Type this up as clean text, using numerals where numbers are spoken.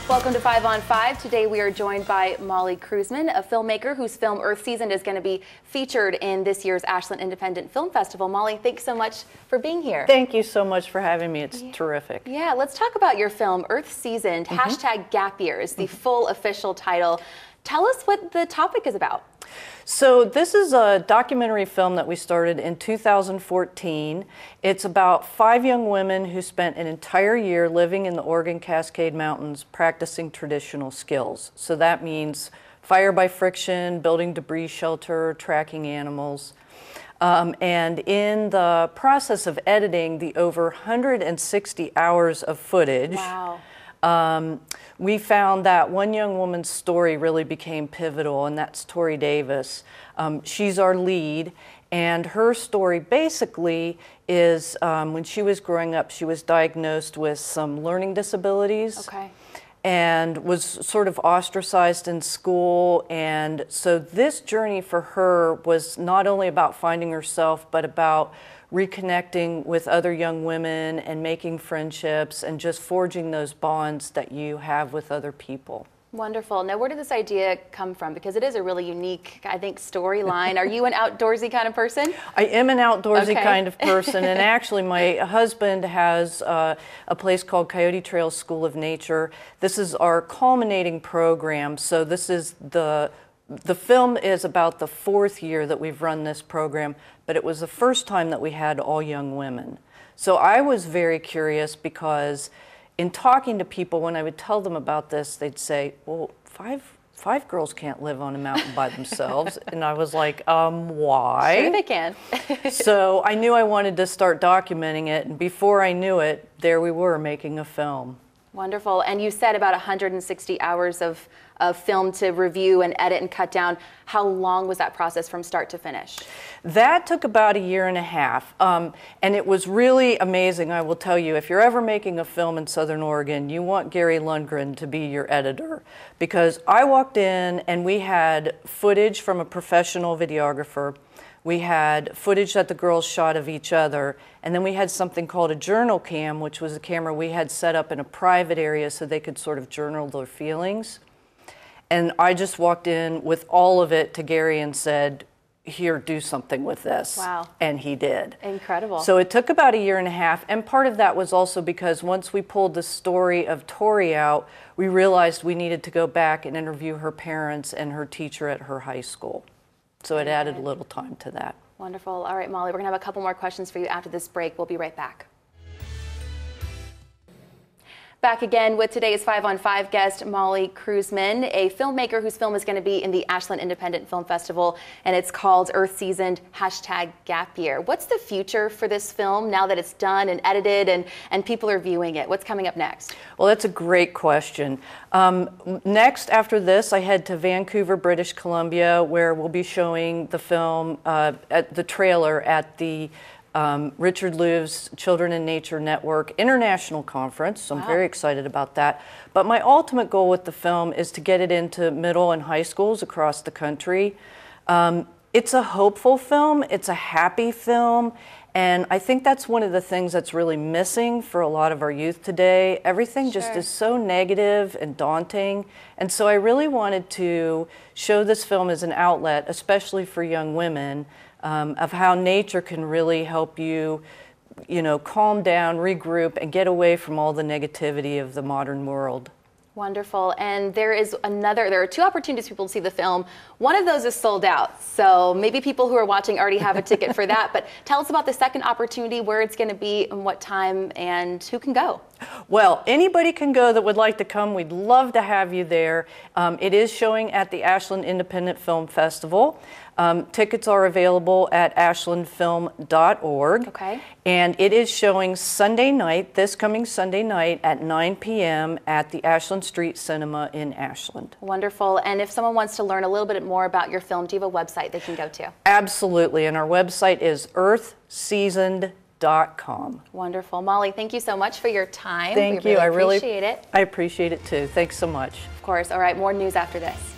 Welcome to 5 on 5. Today we are joined by Molly Kreuzman, a filmmaker whose film Earth Seasoned is going to be featured in this year's Ashland Independent Film Festival. Molly, thanks so much for being here. Thank you so much for having me. It's terrific. Yeah, let's talk about your film Earth Seasoned, hashtag Gap Year is the full official title. Tell us what the topic is about. So this is a documentary film that we started in 2014. It's about 5 young women who spent an entire year living in the Oregon Cascade Mountains practicing traditional skills. So that means fire by friction, building debris shelter, tracking animals. And in the process of editing the over 160 hours of footage, we found that one young woman's story really became pivotal, and that's Tori Davis. She's our lead, and her story basically is when she was growing up, she was diagnosed with some learning disabilities. And was sort of ostracized in school, and so this journey for her was not only about finding herself, but about reconnecting with other young women and making friendships and just forging those bonds that you have with other people. Wonderful. Now, where did this idea come from? Because it is a really unique, I think, storyline. Are you an outdoorsy kind of person? I am an outdoorsy kind of person, and actually my husband has a place called Coyote Trails School of Nature. This is our culminating program, so this is the film is about the 4th year that we've run this program, but it was the first time that we had all young women. So I was very curious because in talking to people, when I would tell them about this, they'd say, well, five girls can't live on a mountain by themselves. And I was like, why? Sure they can. So I knew I wanted to start documenting it, and before I knew it, there we were making a film. Wonderful. And you said about 160 hours of film to review and edit and cut down. How long was that process from start to finish? That took about 1.5 years. And it was really amazing, I will tell you. If you're ever making a film in Southern Oregon, you want Gary Lundgren to be your editor. Because I walked in and we had footage from a professional videographer. We had footage that the girls shot of each other, and then we had something called a journal cam, which was a camera we had set up in a private area so they could sort of journal their feelings. And I just walked in with all of it to Gary and said, here, do something with this. Wow. And he did. Incredible. So it took about 1.5 years, and part of that was also because once we pulled the story of Tori out, we realized we needed to go back and interview her parents and her teacher at her high school. So it added a little time to that. Wonderful. All right, Molly, we're going to have a couple more questions for you after this break. We'll be right back. Back again with today's 5 on 5 guest, Molly Kreuzman, a filmmaker whose film is going to be in the Ashland Independent Film Festival, and it's called Earth Seasoned, hashtag Gap Year. What's the future for this film now that it's done and edited and people are viewing it? What's coming up next? Well, that's a great question. Next, after this, I head to Vancouver, British Columbia, where we'll be showing the film, at the trailer at the Richard Louv's Children in Nature Network International Conference, so I'm very excited about that. But my ultimate goal with the film is to get it into middle and high schools across the country. It's a hopeful film, it's a happy film, and I think that's one of the things that's really missing for a lot of our youth today. Everything just is so negative and daunting, and so I really wanted to show this film as an outlet, especially for young women, of how nature can really help you, calm down, regroup, and get away from all the negativity of the modern world. Wonderful. And there are 2 opportunities for people to see the film. One of those is sold out. So maybe people who are watching already have a ticket for that. But tell us about the second opportunity, where it's going to be and what time and who can go. Well, anybody can go that would like to come. We'd love to have you there. It is showing at the Ashland Independent Film Festival. Tickets are available at ashlandfilm.org. Okay. And it is showing Sunday night, this coming Sunday night at 9 p.m. at the Ashland Street Cinema in Ashland. Wonderful. And if someone wants to learn a little bit more about your film, do you have a website they can go to? Absolutely. And our website is earthseasoned.com. Wonderful. Molly, thank you so much for your time. Thank you. I really appreciate it. I appreciate it too. Thanks so much. Of course. All right, more news after this.